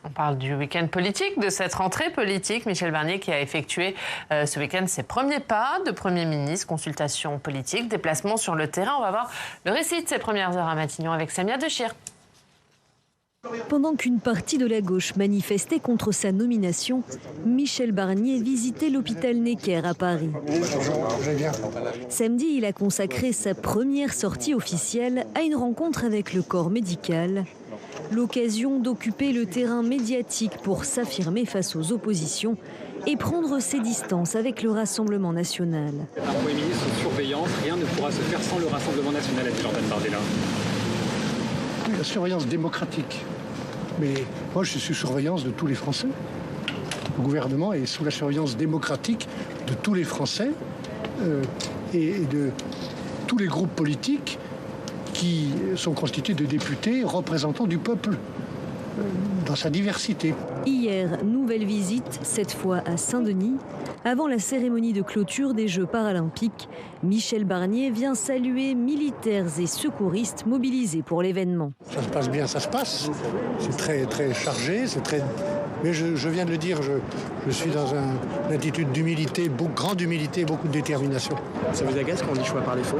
On parle du week-end politique, de cette rentrée politique. Michel Barnier qui a effectué ce week-end ses premiers pas de Premier ministre, consultation politique, déplacement sur le terrain. On va voir le récit de ses premières heures à Matignon avec Samia Dechir. Pendant qu'une partie de la gauche manifestait contre sa nomination, Michel Barnier visitait l'hôpital Necker à Paris. Samedi, il a consacré sa première sortie officielle à une rencontre avec le corps médical. L'occasion d'occuper le terrain médiatique pour s'affirmer face aux oppositions et prendre ses distances avec le Rassemblement national. Un Premier ministre sous surveillance, rien ne pourra se faire sans le Rassemblement national, a dit Jordan Bardella. La surveillance démocratique. Mais moi, je suis sous surveillance de tous les Français. Le gouvernement est sous la surveillance démocratique de tous les Français et de tous les groupes politiques qui sont constitués de députés représentants du peuple dans sa diversité. Hier, nouvelle visite, cette fois à Saint-Denis. Avant la cérémonie de clôture des Jeux paralympiques, Michel Barnier vient saluer militaires et secouristes mobilisés pour l'événement. Ça se passe bien, ça se passe. C'est très, très chargé, c'est très... Mais je viens de le dire, je suis dans une attitude d'humilité, grande humilité, beaucoup de détermination. Ça vous agace qu'on dit choix par défaut ?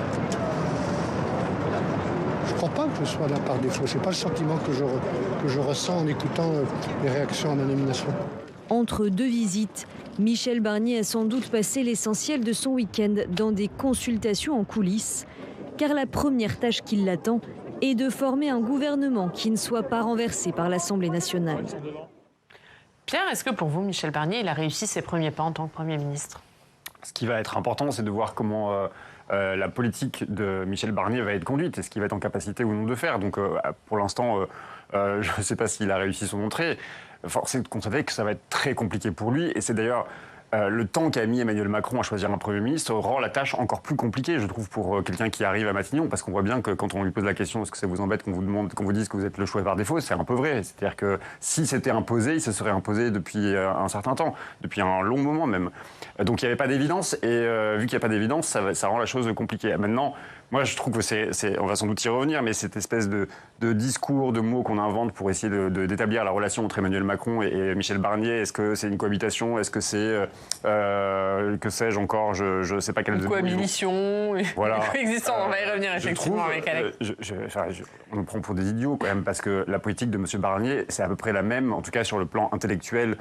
Je ne crois pas que je sois là par défaut. Ce n'est pas le sentiment que je ressens en écoutant les réactions à ma nomination. Entre deux visites, Michel Barnier a sans doute passé l'essentiel de son week-end dans des consultations en coulisses, car la première tâche qui l'attend est de former un gouvernement qui ne soit pas renversé par l'Assemblée nationale. Pierre, est-ce que pour vous, Michel Barnier, il a réussi ses premiers pas en tant que Premier ministre ? Ce qui va être important, c'est de voir comment la politique de Michel Barnier va être conduite et ce qu'il va être en capacité ou non de faire. Donc pour l'instant, je ne sais pas s'il a réussi son entrée. Force est de constater que ça va être très compliqué pour lui. Et c'est d'ailleurs le temps qu'a mis Emmanuel Macron à choisir un Premier ministre rend la tâche encore plus compliquée, je trouve, pour quelqu'un qui arrive à Matignon. Parce qu'on voit bien que quand on lui pose la question, est-ce que ça vous embête qu'on vous dise que vous êtes le choix par défaut, c'est un peu vrai. C'est-à-dire que si c'était imposé, il se serait imposé depuis un certain temps, depuis un long moment même. Donc il n'y avait pas d'évidence. Et vu qu'il n'y a pas d'évidence, ça rend la chose compliquée. Maintenant, moi, je trouve que on va sans doute y revenir, mais cette espèce de discours, de mots qu'on invente pour essayer d'établir la relation entre Emmanuel Macron et Michel Barnier, est-ce que c'est une cohabitation ? Est-ce que c'est, que sais-je encore, je ne sais pas quelle... Une cohabitation, voilà. Coexistence, on va y revenir effectivement avec Alex. On nous prend pour des idiots quand même, parce que la politique de M. Barnier, c'est à peu près la même, en tout cas sur le plan intellectuel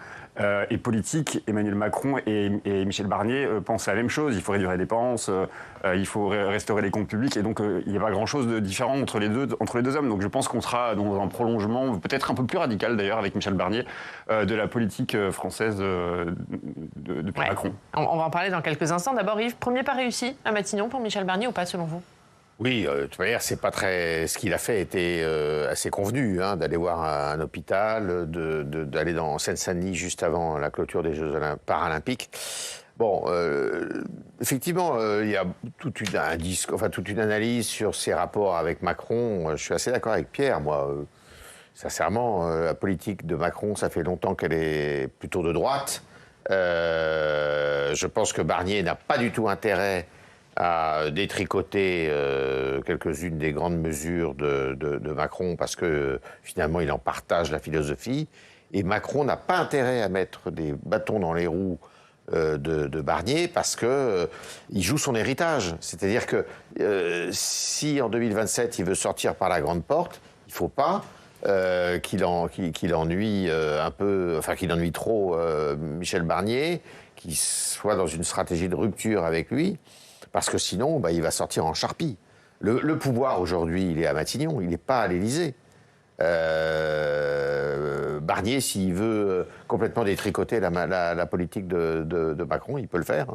et politique. Emmanuel Macron et Michel Barnier pensent la même chose, il faut réduire les dépenses, il faut restaurer les comptes publics. Et donc, il n'y a pas grand-chose de différent entre les deux hommes. Donc, je pense qu'on sera dans un prolongement, peut-être un peu plus radical d'ailleurs, avec Michel Barnier, de la politique française de Pierre Macron. On va en parler dans quelques instants. D'abord, Yves, premier pas réussi à Matignon pour Michel Barnier ou pas, selon vous ? Oui, de toute manière, c'est pas très. Ce qu'il a fait était assez convenu, d'aller voir un hôpital, d'aller dans Seine-Saint-Denis juste avant la clôture des Jeux paralympiques. Bon, effectivement, il y a toute une analyse sur ses rapports avec Macron. Je suis assez d'accord avec Pierre, moi. Sincèrement, la politique de Macron, ça fait longtemps qu'elle est plutôt de droite. Je pense que Barnier n'a pas du tout intérêt à détricoter quelques-unes des grandes mesures de Macron parce que finalement, il en partage la philosophie. Et Macron n'a pas intérêt à mettre des bâtons dans les roues de Barnier parce que il joue son héritage. C'est-à-dire que si en 2027 il veut sortir par la grande porte, il ne faut pas qu'il ennuie un peu, enfin qu'il ennuie trop Michel Barnier, qu'il soit dans une stratégie de rupture avec lui, parce que sinon il va sortir en charpie. Le pouvoir aujourd'hui, il est à Matignon, il n'est pas à l'Élysée. Barnier, s'il veut complètement détricoter la politique de Macron, il peut le faire.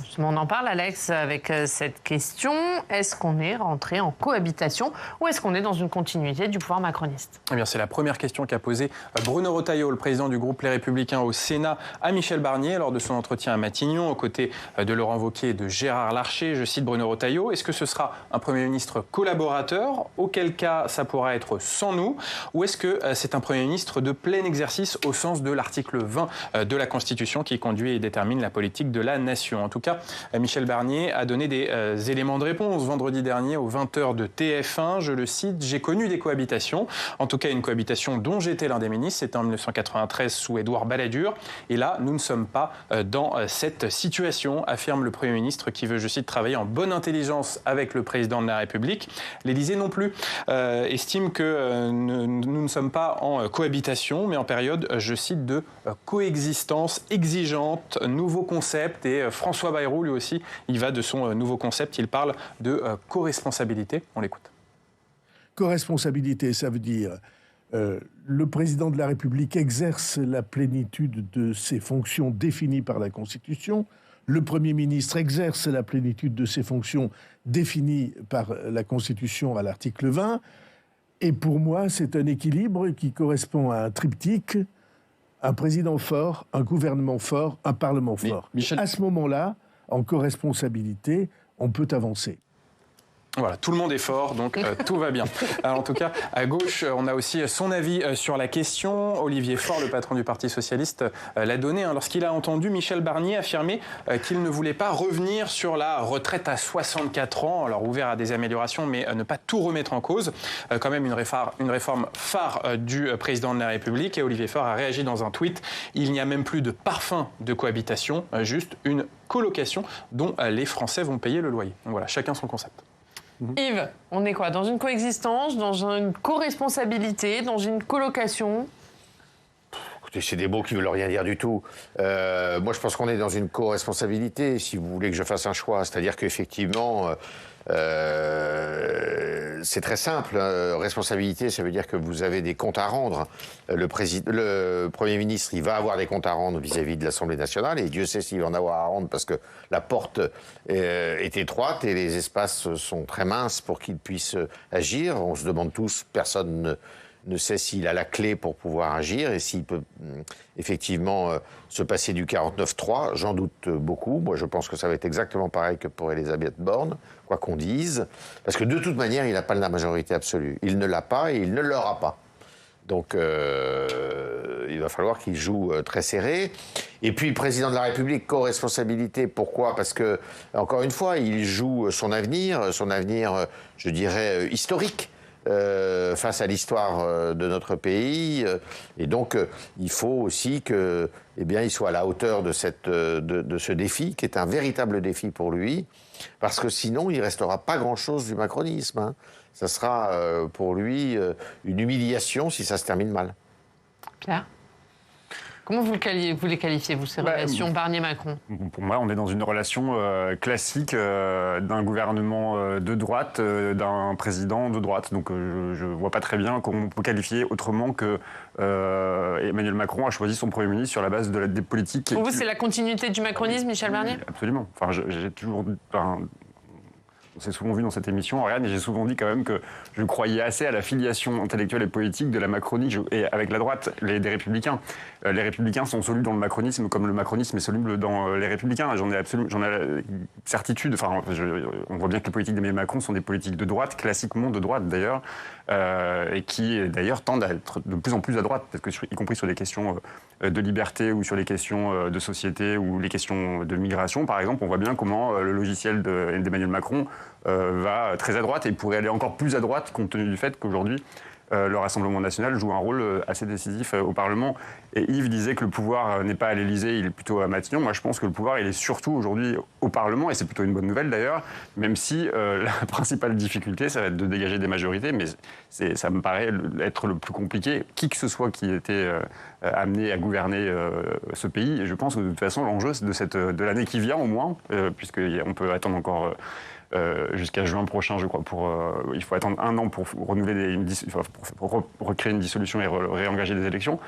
Justement, on en parle, Alex, avec cette question. Est-ce qu'on est rentré en cohabitation ou est-ce qu'on est dans une continuité du pouvoir macroniste ? Eh bien, c'est la première question qu'a posée Bruno Retailleau, le président du groupe Les Républicains au Sénat, à Michel Barnier lors de son entretien à Matignon, aux côtés de Laurent Wauquiez et de Gérard Larcher. Je cite Bruno Retailleau. Est-ce que ce sera un Premier ministre collaborateur ? Auquel cas, ça pourra être sans nous. Ou est-ce que c'est un Premier ministre de plein exercice au sens de l'article 20 de la Constitution qui conduit et détermine la politique de la nation ? En tout cas, cas, Michel Barnier a donné des éléments de réponse vendredi dernier aux 20h de TF1. Je le cite, « J'ai connu des cohabitations, en tout cas une cohabitation dont j'étais l'un des ministres, c'était en 1993 sous Édouard Balladur. Et là, nous ne sommes pas dans cette situation », affirme le Premier ministre qui veut, je cite, « travailler en bonne intelligence avec le président de la République ». L'Élysée non plus estime que nous ne sommes pas en cohabitation, mais en période, je cite, de coexistence exigeante, nouveau concept. Et François Bayrou, lui aussi, il va de son nouveau concept, il parle de co-responsabilité. On l'écoute. Co-responsabilité, ça veut dire le président de la République exerce la plénitude de ses fonctions définies par la Constitution. Le Premier ministre exerce la plénitude de ses fonctions définies par la Constitution à l'article 20. Et pour moi, c'est un équilibre qui correspond à un triptyque, un président fort, un gouvernement fort, un parlement fort. À ce moment-là, en co-responsabilité, on peut avancer. Voilà, tout le monde est fort, donc tout va bien. Alors, en tout cas, à gauche, on a aussi son avis sur la question. Olivier Faure, le patron du Parti socialiste, l'a donné lorsqu'il a entendu Michel Barnier affirmer qu'il ne voulait pas revenir sur la retraite à 64 ans, alors ouvert à des améliorations, mais ne pas tout remettre en cause. Quand même une réforme phare du président de la République. Et Olivier Faure a réagi dans un tweet. Il n'y a même plus de parfum de cohabitation, juste une colocation dont les Français vont payer le loyer. Donc voilà, chacun son concept. Yves, on est quoi? Dans une coexistence, dans une co-responsabilité, dans une colocation? Écoutez, c'est des mots qui ne veulent rien dire du tout. Moi, je pense qu'on est dans une co-responsabilité, si vous voulez que je fasse un choix. C'est-à-dire qu'effectivement, c'est très simple. Responsabilité, ça veut dire que vous avez des comptes à rendre. Le Premier ministre, il va avoir des comptes à rendre vis-à-vis de l'Assemblée nationale, et Dieu sait s'il va en avoir à rendre parce que la porte est étroite et les espaces sont très minces pour qu'il puisse agir. On se demande tous, personne ne sait s'il a la clé pour pouvoir agir et s'il peut effectivement se passer du 49-3. J'en doute beaucoup. Moi, je pense que ça va être exactement pareil que pour Elisabeth Borne, quoi qu'on dise. Parce que de toute manière, il n'a pas la majorité absolue. Il ne l'a pas et il ne l'aura pas. Donc, il va falloir qu'il joue très serré. Et puis, le président de la République, co-responsabilité. Pourquoi? Parce que, encore une fois, il joue son avenir, je dirais, historique. Face à l'histoire de notre pays. Et donc, il faut aussi qu'il soit à la hauteur de ce défi, qui est un véritable défi pour lui, parce que sinon, il ne restera pas grand-chose du macronisme. Ça sera pour lui une humiliation si ça se termine mal. Pierre ? Comment vous les qualifiez, vous, ces relations Barnier-Macron? Pour moi, on est dans une relation classique d'un gouvernement de droite, d'un président de droite. Donc je ne vois pas très bien comment on peut qualifier autrement que Emmanuel Macron a choisi son Premier ministre sur la base des politiques. Pour vous, c'est la continuité du macronisme, Michel Barnier? Absolument. Enfin, j'ai toujours... on s'est souvent vu dans cette émission, Ariane, et j'ai souvent dit quand même que je croyais assez à la filiation intellectuelle et politique de la Macronie et avec la droite des Républicains. Les Républicains sont solubles dans le macronisme comme le macronisme est soluble dans les Républicains. J'en ai certitude. Enfin, on voit bien que les politiques d'Emmanuel Macron sont des politiques de droite, classiquement de droite d'ailleurs, et qui d'ailleurs tendent à être de plus en plus à droite, parce que, y compris sur les questions de liberté ou sur les questions de société ou les questions de migration, par exemple, on voit bien comment le logiciel d'Emmanuel Macron va très à droite et pourrait aller encore plus à droite compte tenu du fait qu'aujourd'hui, le Rassemblement national joue un rôle assez décisif au Parlement. Et Yves disait que le pouvoir n'est pas à l'Élysée, il est plutôt à Matignon. Moi, je pense que le pouvoir, il est surtout aujourd'hui au Parlement, et c'est plutôt une bonne nouvelle d'ailleurs, même si la principale difficulté, ça va être de dégager des majorités, mais ça me paraît être le plus compliqué. Qui que ce soit qui était amené à gouverner ce pays, et je pense que de toute façon, l'enjeu de l'année qui vient au moins, puisqu'on peut attendre encore... jusqu'à juin prochain, je crois. Il faut attendre 1 an pour renouveler pour recréer une dissolution et réengager des élections.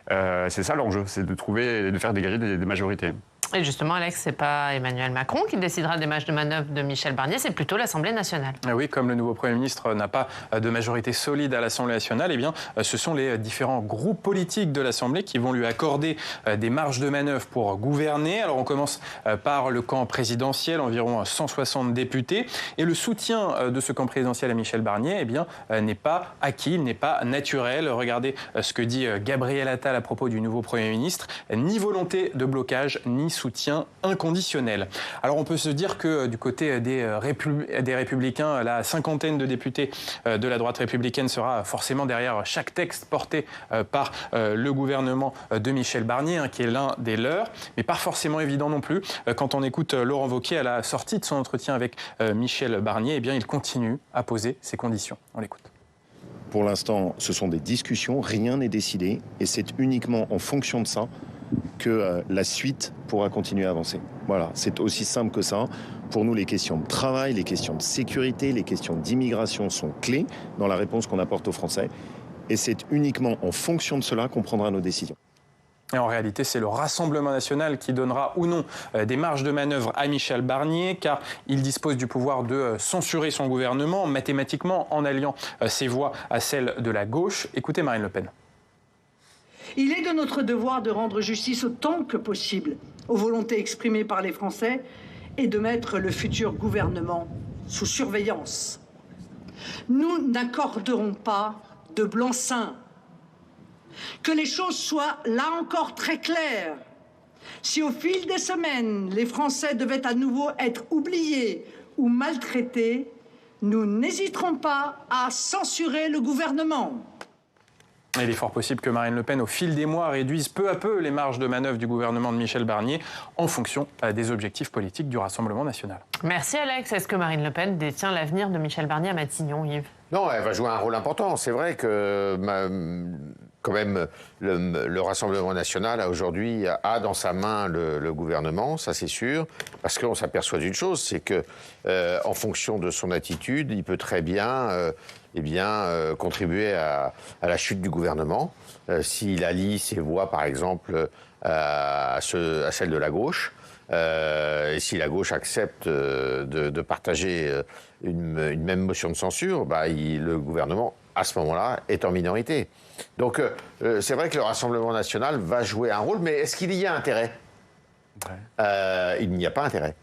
C'est ça l'enjeu, c'est de faire dégager des majorités. Et justement, Alex, c'est pas Emmanuel Macron qui décidera des marges de manœuvre de Michel Barnier, c'est plutôt l'Assemblée nationale. Oui, comme le nouveau Premier ministre n'a pas de majorité solide à l'Assemblée nationale, eh bien, ce sont les différents groupes politiques de l'Assemblée qui vont lui accorder des marges de manœuvre pour gouverner. Alors, on commence par le camp présidentiel, environ 160 députés. Et le soutien de ce camp présidentiel à Michel Barnier, eh bien, n'est pas acquis, il n'est pas naturel. Regardez ce que dit Gabriel Attal à propos du nouveau Premier ministre. Ni volonté de blocage, ni soutien inconditionnel. Alors on peut se dire que du côté des Républicains, la cinquantaine de députés de la droite républicaine sera forcément derrière chaque texte porté par le gouvernement de Michel Barnier, qui est l'un des leurs, mais pas forcément évident non plus. Quand on écoute Laurent Wauquiez à la sortie de son entretien avec Michel Barnier, eh bien, il continue à poser ses conditions. On l'écoute. Pour l'instant, ce sont des discussions, rien n'est décidé, et c'est uniquement en fonction de ça que la suite pourra continuer à avancer. Voilà, c'est aussi simple que ça. Pour nous, les questions de travail, les questions de sécurité, les questions d'immigration sont clés dans la réponse qu'on apporte aux Français, et c'est uniquement en fonction de cela qu'on prendra nos décisions. Et en réalité, c'est le Rassemblement national qui donnera ou non des marges de manœuvre à Michel Barnier, car il dispose du pouvoir de censurer son gouvernement mathématiquement en alliant ses voix à celles de la gauche. Écoutez Marine Le Pen. Il est de notre devoir de rendre justice autant que possible aux volontés exprimées par les Français et de mettre le futur gouvernement sous surveillance. Nous n'accorderons pas de blanc-seing. Que les choses soient là encore très claires. Si au fil des semaines, les Français devaient à nouveau être oubliés ou maltraités, nous n'hésiterons pas à censurer le gouvernement. Il est fort possible que Marine Le Pen, au fil des mois, réduise peu à peu les marges de manœuvre du gouvernement de Michel Barnier en fonction des objectifs politiques du Rassemblement national. Merci Alex. Est-ce que Marine Le Pen détient l'avenir de Michel Barnier à Matignon, Yves ? Non, elle va jouer un rôle important. C'est vrai que quand même le Rassemblement national aujourd'hui a dans sa main le gouvernement, ça c'est sûr, parce qu'on s'aperçoit d'une chose, c'est que en fonction de son attitude, il peut très bien contribuer à la chute du gouvernement. S'il allie ses voix, par exemple, à celle de la gauche, et si la gauche accepte de partager une même motion de censure, le gouvernement, à ce moment-là, est en minorité. Donc, c'est vrai que le Rassemblement national va jouer un rôle, mais est-ce qu'il y a intérêt ? Il n'y a pas intérêt.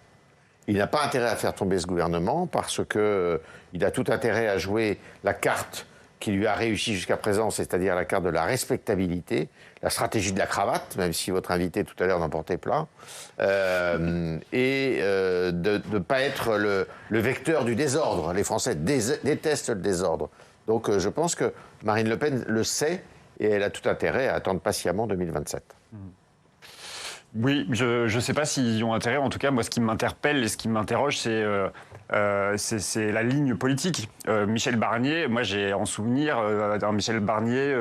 Il n'a pas intérêt à faire tomber ce gouvernement parce qu'il a tout intérêt à jouer la carte qui lui a réussi jusqu'à présent, c'est-à-dire la carte de la respectabilité, la stratégie de la cravate, même si votre invité tout à l'heure n'en portait plein, et de ne pas être le vecteur du désordre. Les Français détestent le désordre. Donc je pense que Marine Le Pen le sait et elle a tout intérêt à attendre patiemment 2027. Oui, je ne sais pas s'ils y ont intérêt. En tout cas, moi, ce qui m'interpelle et ce qui m'interroge, c'est la ligne politique. Michel Barnier, moi, j'ai en souvenir d'un Michel Barnier,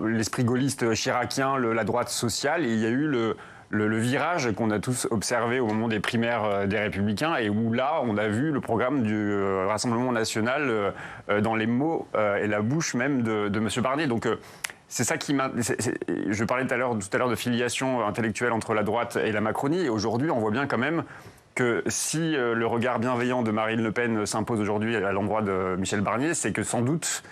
l'esprit gaulliste chiracien, la droite sociale. Et il y a eu le virage qu'on a tous observé au moment des primaires des Républicains et où là, on a vu le programme du Rassemblement national dans les mots et la bouche même de M. Barnier. Donc, c'est ça qui je parlais tout à l'heure de filiation intellectuelle entre la droite et la Macronie. Et aujourd'hui, on voit bien quand même que si le regard bienveillant de Marine Le Pen s'impose aujourd'hui à l'endroit de Michel Barnier, c'est que sans doute,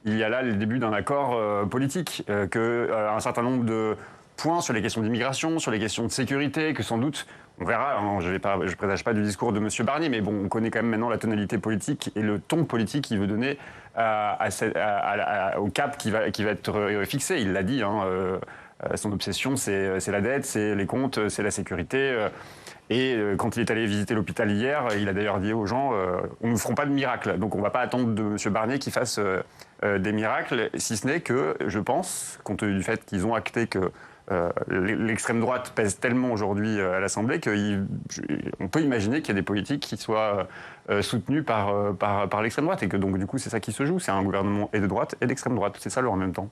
il y a là le début d'un accord politique, qu'un certain nombre de points sur les questions d'immigration, sur les questions de sécurité, que sans doute, on verra, hein, je ne présage pas du discours de M. Barnier, mais bon, on connaît quand même maintenant la tonalité politique et le ton politique qu'il veut donner au cap qui va être fixé. Il l'a dit, hein, son obsession, c'est la dette, c'est les comptes, c'est la sécurité. Et quand il est allé visiter l'hôpital hier, il a d'ailleurs dit aux gens, on ne feront pas de miracle. Donc on ne va pas attendre de M. Barnier qu'il fasse des miracles, si ce n'est que, je pense, compte tenu du fait qu'ils ont acté que l'extrême droite pèse tellement aujourd'hui à l'Assemblée qu'on peut imaginer qu'il y a des politiques qui soient soutenues par l'extrême droite et que donc du coup c'est ça qui se joue, c'est un gouvernement et de droite et d'extrême droite, c'est ça leur en même temps.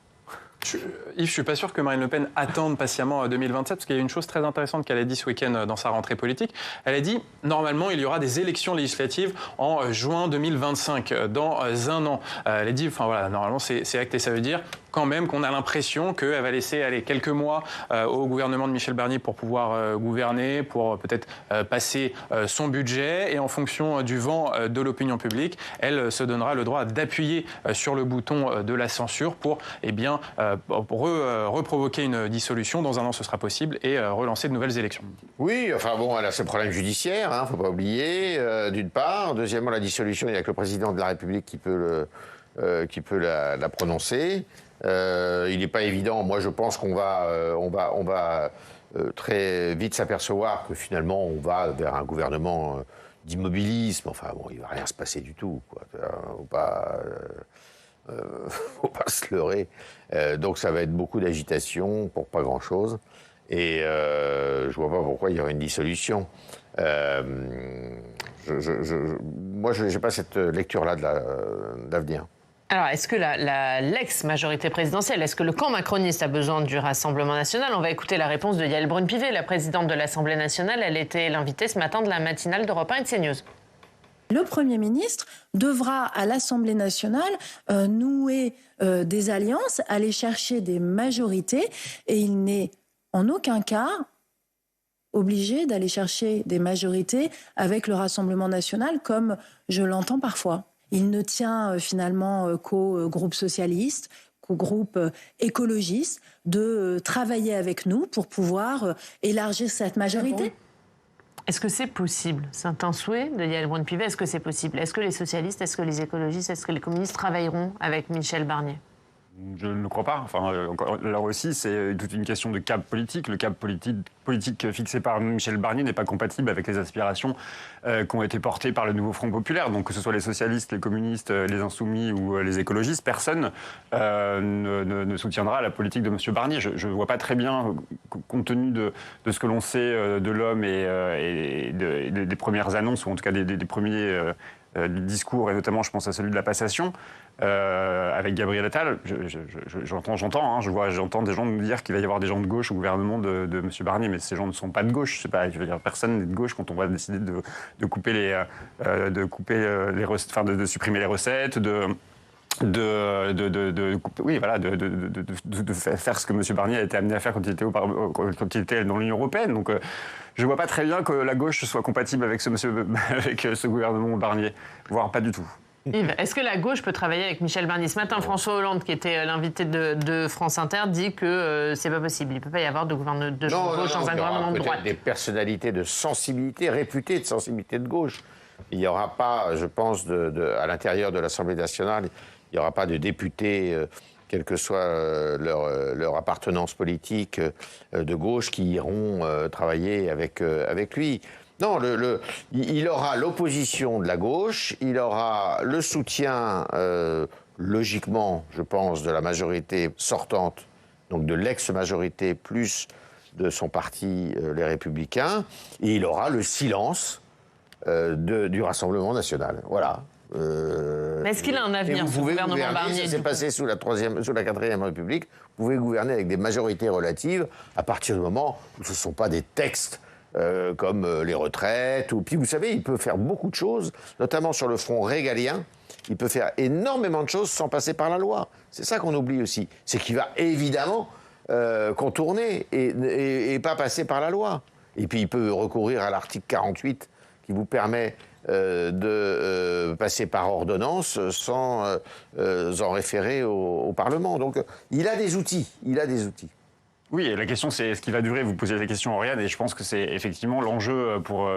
Yves, je ne suis pas sûr que Marine Le Pen attende patiemment 2027, parce qu'il y a une chose très intéressante qu'elle a dit ce week-end dans sa rentrée politique. Elle a dit, normalement, il y aura des élections législatives en juin 2025, dans un an. Elle a dit, enfin voilà, normalement, c'est acté. Ça veut dire quand même qu'on a l'impression qu'elle va laisser quelques mois au gouvernement de Michel Barnier pour pouvoir gouverner, pour peut-être passer son budget. Et en fonction du vent de l'opinion publique, elle se donnera le droit d'appuyer sur le bouton de la censure pour reprovoquer une dissolution. Dans un an, ce sera possible, et relancer de nouvelles élections. Oui, enfin bon, elle a ses problèmes judiciaires, hein, faut pas oublier, d'une part. Deuxièmement, la dissolution, il n'y a que le président de la République qui peut la prononcer. Il n'est pas évident. Moi, je pense qu'on va très vite s'apercevoir que finalement on va vers un gouvernement d'immobilisme. Enfin bon, il ne va rien se passer du tout, quoi. Faut pas se leurrer. Donc ça va être beaucoup d'agitation pour pas grand-chose. Et je vois pas pourquoi il y aurait une dissolution. Moi, je n'ai pas cette lecture-là d'avenir. Alors, est-ce que l'ex-majorité présidentielle, est-ce que le camp macroniste a besoin du Rassemblement national? On va écouter la réponse de Yaël Braun-Pivet, la présidente de l'Assemblée nationale. Elle était l'invitée ce matin de la matinale d'Europe 1 et de CNews. Le Premier ministre devra, à l'Assemblée nationale, nouer des alliances, aller chercher des majorités, et il n'est en aucun cas obligé d'aller chercher des majorités avec le Rassemblement national, comme je l'entends parfois. Il ne tient finalement qu'au groupe socialiste, qu'au groupe écologiste, de travailler avec nous pour pouvoir élargir cette majorité. Est-ce que c'est possible? C'est un souhait de Yaël Braun-Pivet. Est-ce que c'est possible? Est-ce que les socialistes, est-ce que les écologistes, est-ce que les communistes travailleront avec Michel Barnier? Je ne le crois pas. Enfin, là aussi, c'est toute une question de cap politique. Le cap politique fixé par Michel Barnier n'est pas compatible avec les aspirations qui ont été portées par le nouveau Front populaire. Donc que ce soit les socialistes, les communistes, les insoumis ou les écologistes, personne ne soutiendra la politique de M. Barnier. Je ne vois pas très bien, compte tenu de ce que l'on sait de l'homme et des premières annonces, ou en tout cas des premiers discours, et notamment je pense à celui de la passation, avec Gabriel Attal, j'entends des gens nous dire qu'il va y avoir des gens de gauche au gouvernement de M. Barnier, mais ces gens ne sont pas de gauche. C'est pas, je veux dire, personne n'est de gauche quand on va décider de supprimer les recettes, de faire ce que M. Barnier a été amené à faire quand il était dans l'Union européenne. Donc je ne vois pas très bien que la gauche soit compatible avec ce gouvernement Barnier, voire pas du tout. Yves, est-ce que la gauche peut travailler avec Michel Barnier? Ce matin, François Hollande, qui était l'invité de France Inter, dit que c'est pas possible. Il ne peut pas y avoir de gauche dans un gouvernement de droite. Des personnalités de sensibilité, réputées de sensibilité de gauche. Il n'y aura pas, je pense, à l'intérieur de l'Assemblée nationale, il n'y aura pas de députés, quelle que soit leur appartenance politique de gauche, qui iront travailler avec lui. Non, il aura l'opposition de la gauche, il aura le soutien, logiquement, je pense, de la majorité sortante, donc de l'ex-majorité, plus de son parti, les Républicains, et il aura le silence du Rassemblement national. Voilà. Mais est-ce qu'il a un avenir, ce gouvernement Barnier? Ça s'est passé sous la 4e République. Vous pouvez gouverner avec des majorités relatives à partir du moment où ce ne sont pas des textes comme les retraites. Puis vous savez, il peut faire beaucoup de choses, notamment sur le front régalien. Il peut faire énormément de choses sans passer par la loi. C'est ça qu'on oublie aussi. C'est qu'il va évidemment contourner et pas passer par la loi. Et puis il peut recourir à l'article 48 qui vous permet de passer par ordonnance sans en référer au Parlement. Donc il a des outils. Oui, et la question c'est est-ce qu'il va durer? Vous posez la question, Oriane, et je pense que c'est effectivement l'enjeu pour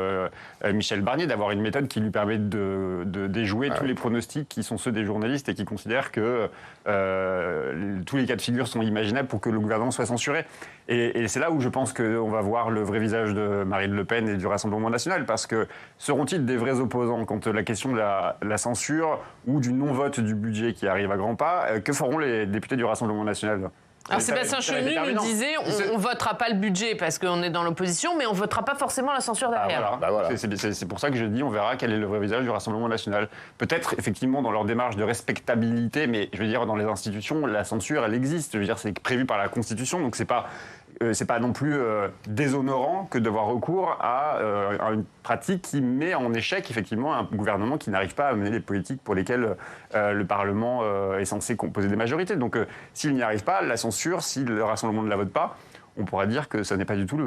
Michel Barnier d'avoir une méthode qui lui permet de déjouer tous les pronostics qui sont ceux des journalistes et qui considèrent que tous les cas de figure sont imaginables pour que le gouvernement soit censuré. Et c'est là où je pense qu'on va voir le vrai visage de Marine Le Pen et du Rassemblement national, parce que seront-ils des vrais opposants quand la question de la censure ou du non-vote du budget qui arrive à grands pas, que feront les députés du Rassemblement national? Alors Sébastien Chenu nous disait on ne votera pas le budget parce qu'on est dans l'opposition, mais on ne votera pas forcément la censure derrière. Voilà. C'est pour ça que je dis on verra quel est le vrai visage du Rassemblement national. Peut-être effectivement dans leur démarche de respectabilité, mais je veux dire dans les institutions, la censure elle existe. Je veux dire c'est prévu par la Constitution, donc c'est pas non plus déshonorant que d'avoir recours à une pratique qui met en échec effectivement un gouvernement qui n'arrive pas à mener les politiques pour lesquelles le Parlement est censé composer des majorités. Donc s'il n'y arrive pas, la censure, si le Rassemblement ne la vote pas, on pourra dire que ça n'est pas du tout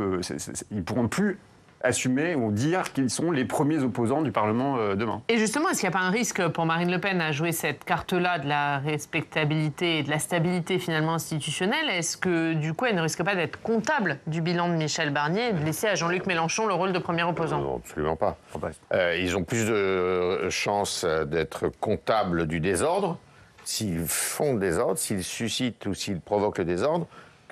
ils ne pourront plus assumer ou dire qu'ils sont les premiers opposants du Parlement demain. Et justement, est-ce qu'il n'y a pas un risque pour Marine Le Pen à jouer cette carte-là de la respectabilité et de la stabilité finalement institutionnelle? Est-ce que du coup, elle ne risque pas d'être comptable du bilan de Michel Barnier et de laisser à Jean-Luc Mélenchon le rôle de premier opposant? Non, absolument pas. Ils ont plus de chances d'être comptables du désordre s'ils font le désordre, s'ils suscitent ou s'ils provoquent le désordre,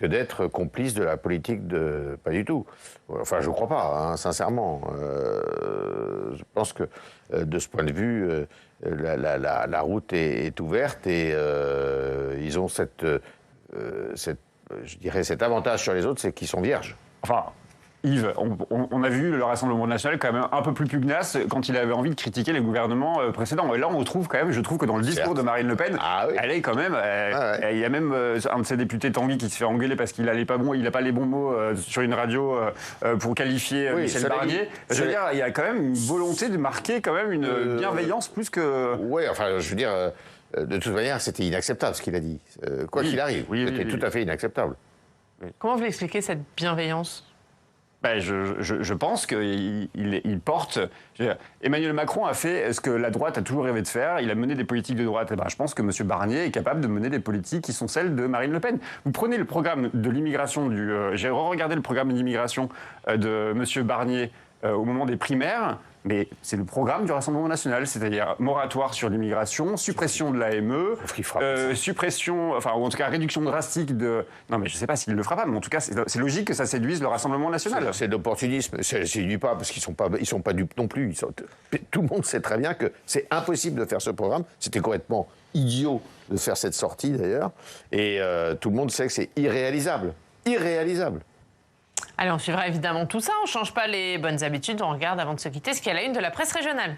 que d'être complice de la politique de... Pas du tout. Enfin, je ne crois pas, hein, sincèrement. Je pense que, de ce point de vue, la route est ouverte et ils ont je dirais, cet avantage sur les autres, c'est qu'ils sont vierges. Enfin, Yves, on a vu le Rassemblement national quand même un peu plus pugnace quand il avait envie de critiquer les gouvernements précédents. Et là, on trouve quand même, je trouve que dans le discours de Marine Le Pen, elle est quand même... Il y a même un de ses députés, Tanguy, qui se fait engueuler parce qu'il n'a pas les bons mots sur une radio pour qualifier Michel Barnier. Je veux dire, il y a quand même une volonté de marquer quand même une bienveillance plus que... Oui, enfin, je veux dire, de toute manière, c'était inacceptable ce qu'il a dit. Quoi qu'il arrive, c'était tout à fait inacceptable. Comment vous l'expliquez, cette bienveillance ? Ben, je pense qu'il porte... Emmanuel Macron a fait ce que la droite a toujours rêvé de faire. Il a mené des politiques de droite. Et ben, je pense que M. Barnier est capable de mener des politiques qui sont celles de Marine Le Pen. Vous prenez le programme de l'immigration j'ai regardé le programme d'immigration de M. Barnier au moment des primaires. Mais c'est le programme du Rassemblement national, c'est-à-dire moratoire sur l'immigration, suppression de l'AME, suppression, enfin, ou en tout cas réduction drastique de... Non, mais je ne sais pas s'il ne le fera pas, mais en tout cas, c'est logique que ça séduise le Rassemblement national. C'est de l'opportunisme. Ça ne séduit pas, parce qu'ils ne sont pas dupes non plus. Tout le monde sait très bien que c'est impossible de faire ce programme. C'était complètement idiot de faire cette sortie, d'ailleurs. Et tout le monde sait que c'est irréalisable. Irréalisable. Allez, on suivra évidemment tout ça. On ne change pas les bonnes habitudes. On regarde avant de se quitter ce qu'il y a à la une de la presse régionale.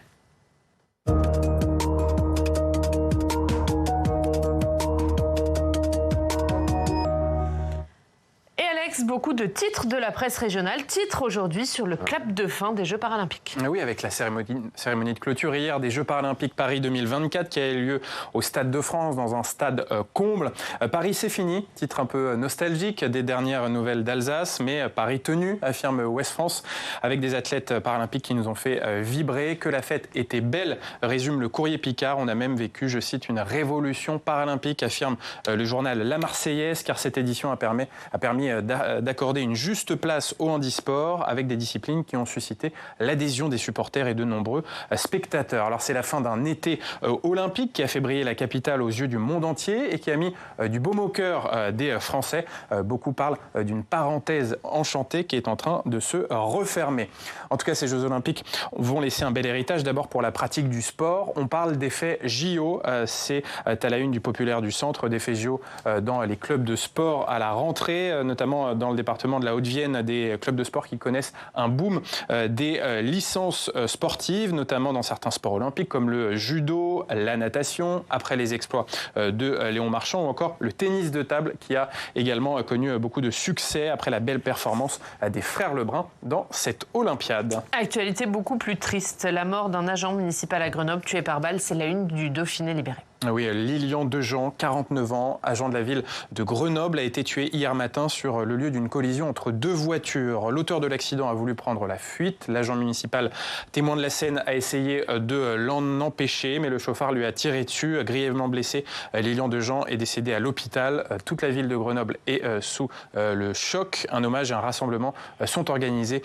Beaucoup de titres de la presse régionale. Titres aujourd'hui sur le clap de fin des Jeux paralympiques. Oui, avec la cérémonie de clôture hier des Jeux paralympiques Paris 2024 qui a eu lieu au Stade de France, dans un stade comble. Paris, c'est fini. Titre un peu nostalgique des dernières nouvelles d'Alsace, mais Paris tenu, affirme Ouest France, avec des athlètes paralympiques qui nous ont fait vibrer. Que la fête était belle, résume le Courrier Picard. On a même vécu, je cite, une révolution paralympique, affirme le journal La Marseillaise, car cette édition a permis d'accorder une juste place au handisport avec des disciplines qui ont suscité l'adhésion des supporters et de nombreux spectateurs. Alors c'est la fin d'un été olympique qui a fait briller la capitale aux yeux du monde entier et qui a mis du baume au cœur des Français. Beaucoup parlent d'une parenthèse enchantée qui est en train de se refermer. En tout cas, ces Jeux olympiques vont laisser un bel héritage d'abord pour la pratique du sport. On parle d'effets JO, c'est à la une du Populaire du Centre, d'effets JO dans les clubs de sport à la rentrée, notamment dans le département de la Haute-Vienne, des clubs de sport qui connaissent un boom des licences sportives, notamment dans certains sports olympiques comme le judo, la natation, après les exploits de Léon Marchand, ou encore le tennis de table qui a également connu beaucoup de succès après la belle performance des frères Lebrun dans cette Olympiade. Actualité beaucoup plus triste, la mort d'un agent municipal à Grenoble tué par balle, c'est la une du Dauphiné libéré. Oui, Lilian Dejean, 49 ans, agent de la ville de Grenoble, a été tué hier matin sur le lieu d'une collision entre deux voitures. L'auteur de l'accident a voulu prendre la fuite. L'agent municipal, témoin de la scène, a essayé de l'en empêcher, mais le chauffard lui a tiré dessus, grièvement blessé. Lilian Dejean est décédé à l'hôpital. Toute la ville de Grenoble est sous le choc. Un hommage et un rassemblement sont organisés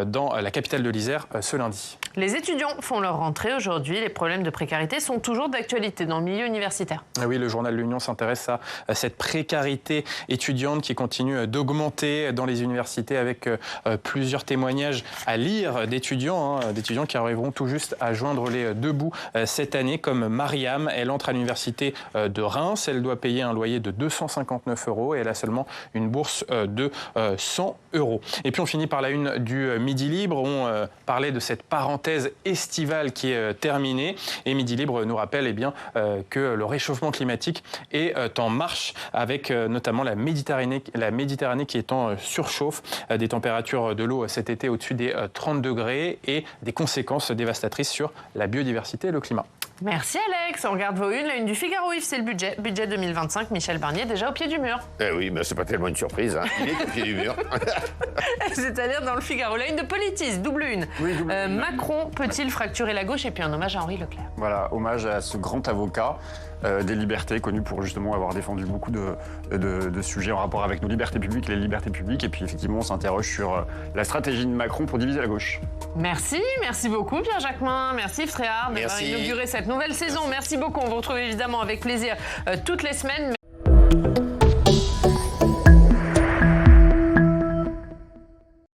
dans la capitale de l'Isère ce lundi. Les étudiants font leur rentrée aujourd'hui. Les problèmes de précarité sont toujours d'actualité dans le milieu universitaire. Oui, le journal L'Union s'intéresse à cette précarité étudiante qui continue d'augmenter dans les universités avec plusieurs témoignages à lire d'étudiants qui arriveront tout juste à joindre les deux bouts cette année, comme Mariam. Elle entre à l'université de Reims. Elle doit payer un loyer de 259 € et elle a seulement une bourse de 100 €. Et puis on finit par la une du Midi Libre. On parlait de cette parenthèse estivale qui est terminée. Et Midi Libre nous rappelle que le réchauffement climatique est en marche avec notamment la Méditerranée qui est en surchauffe, des températures de l'eau cet été au-dessus des 30 degrés et des conséquences dévastatrices sur la biodiversité et le climat. Merci Alex, on regarde vos unes. La une du Figaro, Yves, c'est le budget 2025. Michel Barnier déjà au pied du mur. Oui, mais c'est pas tellement une surprise, hein. Il est au pied du mur. C'est-à-dire dans le Figaro. La une de Politis, double une. Oui, Macron peut-il fracturer la gauche? Et puis un hommage à Henri Leclerc. Voilà, hommage à ce grand avocat des libertés, connu pour justement avoir défendu beaucoup de sujets en rapport avec nos libertés publiques, les libertés publiques. Et puis effectivement, on s'interroge sur la stratégie de Macron pour diviser la gauche. Merci beaucoup Pierre Jacquemin, merci Yves Tréhard d'avoir inauguré cette nouvelle saison. Merci beaucoup, on vous retrouve évidemment avec plaisir toutes les semaines.